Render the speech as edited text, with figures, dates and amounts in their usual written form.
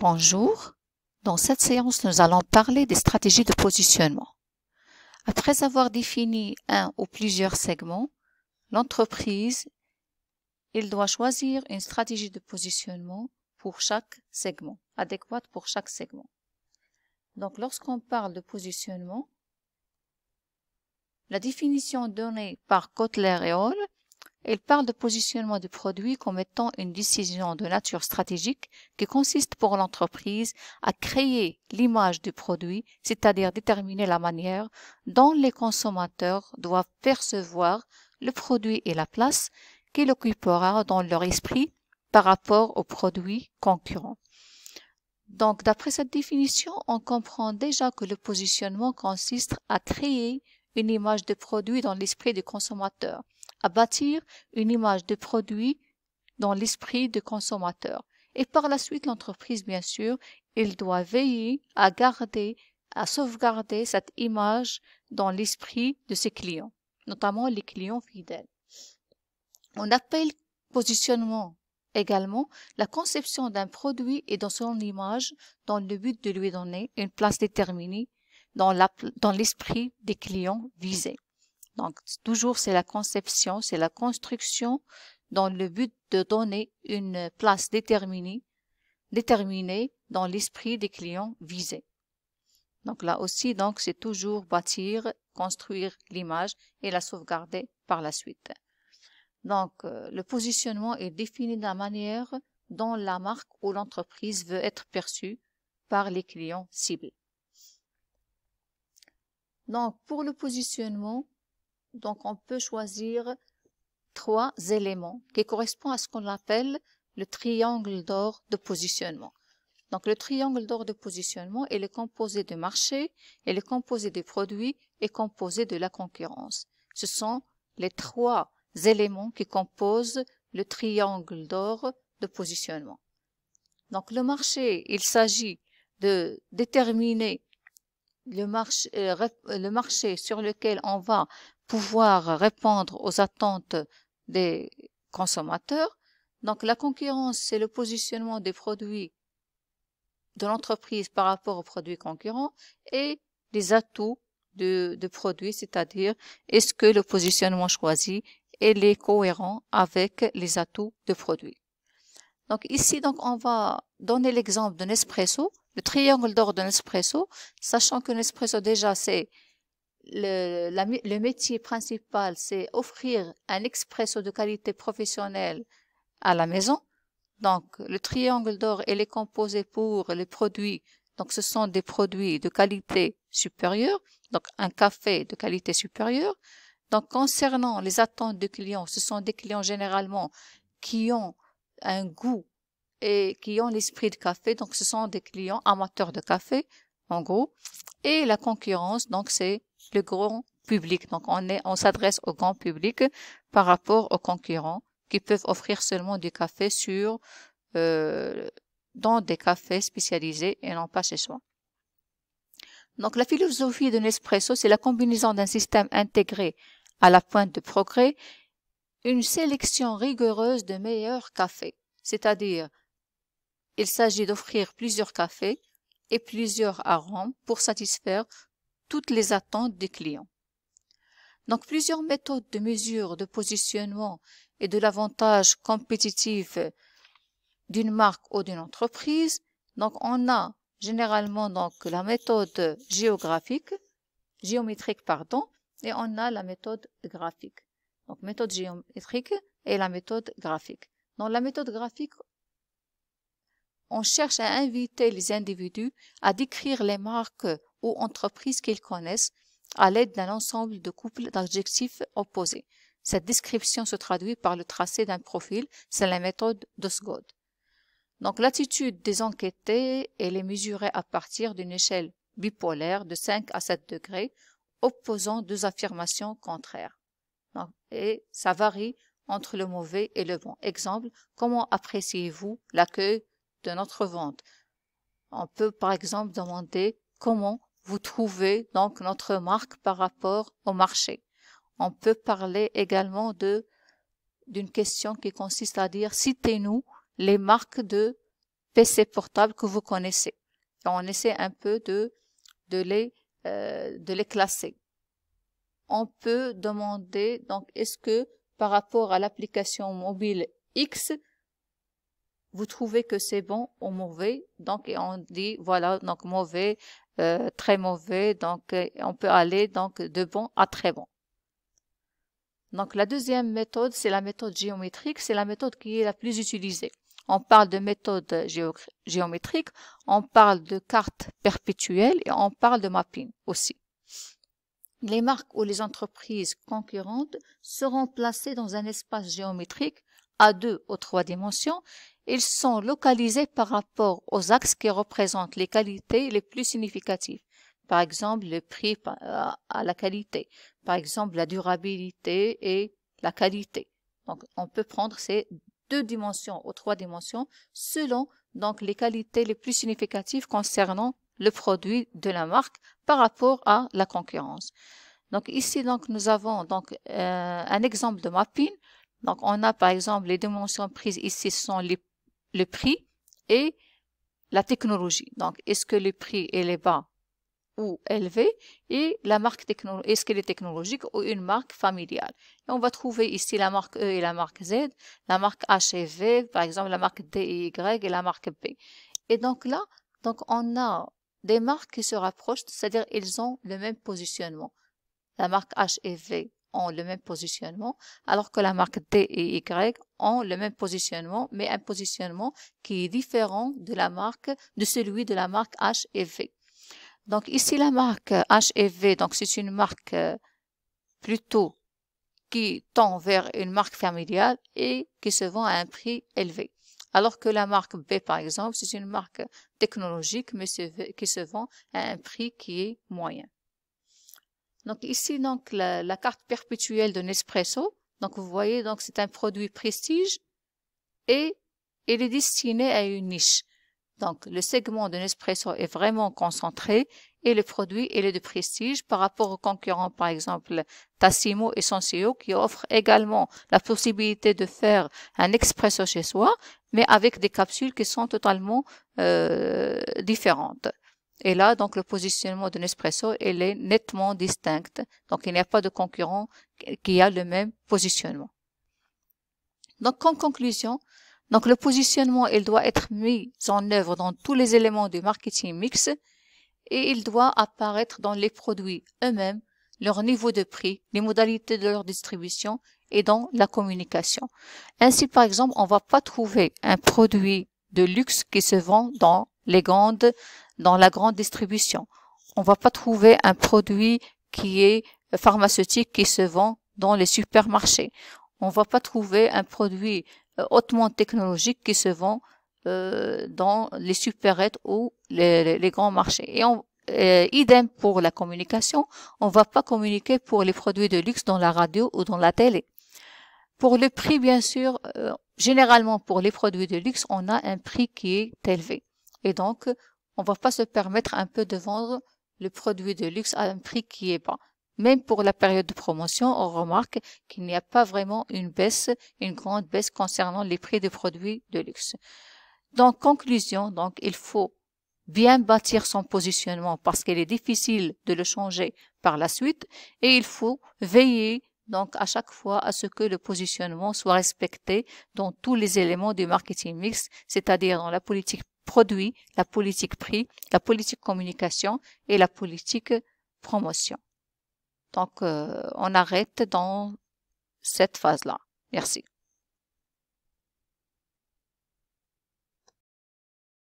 Bonjour, dans cette séance, nous allons parler des stratégies de positionnement. Après avoir défini un ou plusieurs segments, l'entreprise, il doit choisir une stratégie de positionnement pour chaque segment, adéquate pour chaque segment. Donc, lorsqu'on parle de positionnement, la définition donnée par Kotler et Hall, il parle de positionnement du produit comme étant une décision de nature stratégique qui consiste pour l'entreprise à créer l'image du produit, c'est-à-dire déterminer la manière dont les consommateurs doivent percevoir le produit et la place qu'il occupera dans leur esprit par rapport aux produits concurrents. Donc, d'après cette définition, on comprend déjà que le positionnement consiste à créer une image de produit dans l'esprit du consommateur, à bâtir une image de produit dans l'esprit du consommateur. Et par la suite, l'entreprise, bien sûr, elle doit veiller à sauvegarder cette image dans l'esprit de ses clients, notamment les clients fidèles. On appelle positionnement également la conception d'un produit et de son image dans le but de lui donner une place déterminée dans l'esprit des clients visés. Donc, toujours c'est la conception, c'est la construction dans le but de donner une place déterminée dans l'esprit des clients visés. Donc là aussi, donc, c'est toujours bâtir, construire l'image et la sauvegarder par la suite. Donc, le positionnement est défini de la manière dont la marque ou l'entreprise veut être perçue par les clients ciblés. Donc, pour le positionnement, donc on peut choisir 3 éléments qui correspondent à ce qu'on appelle le triangle d'or de positionnement. Donc, le triangle d'or de positionnement, il est composé de marché, il est composé des produits et composé de la concurrence. Ce sont les 3 éléments qui composent le triangle d'or de positionnement. Donc, le marché, il s'agit de déterminer le marché sur lequel on va pouvoir répondre aux attentes des consommateurs. Donc, la concurrence, c'est le positionnement des produits de l'entreprise par rapport aux produits concurrents et les atouts de produits, c'est-à-dire est-ce que le positionnement choisi est cohérent avec les atouts de produits. Donc ici, donc, on va donner l'exemple de Nespresso, le triangle d'or de Nespresso, sachant que Nespresso déjà c'est le métier principal, c'est offrir un expresso de qualité professionnelle à la maison. Donc, le triangle d'or, il est composé pour les produits. Donc, ce sont des produits de qualité supérieure. Donc, un café de qualité supérieure. Donc, concernant les attentes de clients, ce sont des clients généralement qui ont un goût et qui ont l'esprit de café. Donc, ce sont des clients amateurs de café, en gros. Et la concurrence, donc, c'est le grand public. Donc, on s'adresse au grand public par rapport aux concurrents qui peuvent offrir seulement du café dans des cafés spécialisés et non pas chez soi. Donc, la philosophie de Nespresso, c'est la combinaison d'un système intégré à la pointe de progrès, une sélection rigoureuse de meilleurs cafés. C'est-à-dire, il s'agit d'offrir plusieurs cafés et plusieurs arômes pour satisfaire toutes les attentes des clients. Donc, plusieurs méthodes de mesure de positionnement et de l'avantage compétitif d'une marque ou d'une entreprise. Donc, on a généralement donc la méthode géométrique, et on a la méthode graphique. Donc, méthode géométrique et la méthode graphique. Dans la méthode graphique, on cherche à inviter les individus à décrire les marques ou entreprises qu'ils connaissent à l'aide d'un ensemble de couples d'adjectifs opposés. Cette description se traduit par le tracé d'un profil, c'est la méthode d'Osgood. Donc, l'attitude des enquêtés, elle est mesurée à partir d'une échelle bipolaire de 5 à 7 degrés, opposant 2 affirmations contraires. Donc, et ça varie entre le mauvais et le bon. Exemple, comment appréciez-vous l'accueil de notre vente? On peut par exemple demander comment vous trouvez donc notre marque par rapport au marché. On peut parler également d'une question qui consiste à dire citez-nous les marques de PC portables que vous connaissez. Et on essaie un peu de les classer. On peut demander, donc, est-ce que par rapport à l'application mobile X, vous trouvez que c'est bon ou mauvais? Donc, et on dit, voilà, donc mauvais, très mauvais, donc on peut aller donc de bon à très bon. Donc, la deuxième méthode, c'est la méthode géométrique, c'est la méthode qui est la plus utilisée. On parle de méthode géométrique, on parle de carte perpétuelle et on parle de mapping aussi. Les marques ou les entreprises concurrentes seront placées dans un espace géométrique à 2 ou 3 dimensions. Ils sont localisés par rapport aux axes qui représentent les qualités les plus significatives. Par exemple, le prix à la qualité. Par exemple, la durabilité et la qualité. Donc, on peut prendre ces 2 dimensions ou 3 dimensions selon donc les qualités les plus significatives concernant le produit de la marque par rapport à la concurrence. Donc ici donc nous avons donc un exemple de mapping. Donc on a par exemple les dimensions prises ici sont le prix et la technologie. Donc est-ce que le prix est bas ou élevé et la marque technologique, est-ce qu'elle est technologique ou une marque familiale. Et on va trouver ici la marque E et la marque Z, la marque H et V, par exemple la marque D et Y et la marque B. Et donc là, donc on a des marques qui se rapprochent, c'est-à-dire ils ont le même positionnement. La marque H et V ont le même positionnement, alors que la marque D et Y ont le même positionnement, mais un positionnement qui est différent de celui de la marque H et V. Donc ici la marque H et V, donc c'est une marque plutôt qui tend vers une marque familiale et qui se vend à un prix élevé. Alors que la marque B, par exemple, c'est une marque technologique, mais qui se vend à un prix qui est moyen. Donc ici, donc, la carte perpétuelle de Nespresso. Donc vous voyez, donc c'est un produit prestige et il est destiné à une niche. Donc le segment de Nespresso est vraiment concentré et le produit il est de prestige par rapport aux concurrents, par exemple Tassimo et Senseo, qui offrent également la possibilité de faire un expresso chez soi, mais avec des capsules qui sont totalement différentes. Et là, donc, le positionnement de Nespresso, il est nettement distinct. Donc, il n'y a pas de concurrent qui a le même positionnement. Donc, en conclusion, donc, le positionnement, il doit être mis en œuvre dans tous les éléments du marketing mix et il doit apparaître dans les produits eux-mêmes, leur niveau de prix, les modalités de leur distribution et dans la communication. Ainsi, par exemple, on ne va pas trouver un produit de luxe qui se vend dans la grande distribution. On ne va pas trouver un produit qui est pharmaceutique qui se vend dans les supermarchés. On ne va pas trouver un produit hautement technologique qui se vend dans les supérettes ou les grands marchés. Et idem pour la communication, on va pas communiquer pour les produits de luxe dans la radio ou dans la télé. Pour le prix, bien sûr, généralement pour les produits de luxe, on a un prix qui est élevé. Et donc, on va pas se permettre un peu de vendre le produit de luxe à un prix qui est bas. Même pour la période de promotion, on remarque qu'il n'y a pas vraiment une grande baisse concernant les prix des produits de luxe. Donc, conclusion, donc, il faut bien bâtir son positionnement parce qu'il est difficile de le changer par la suite et il faut veiller donc à chaque fois à ce que le positionnement soit respecté dans tous les éléments du marketing mix, c'est-à-dire dans la politique produit, la politique prix, la politique communication et la politique promotion. Donc, on arrête dans cette phase-là. Merci.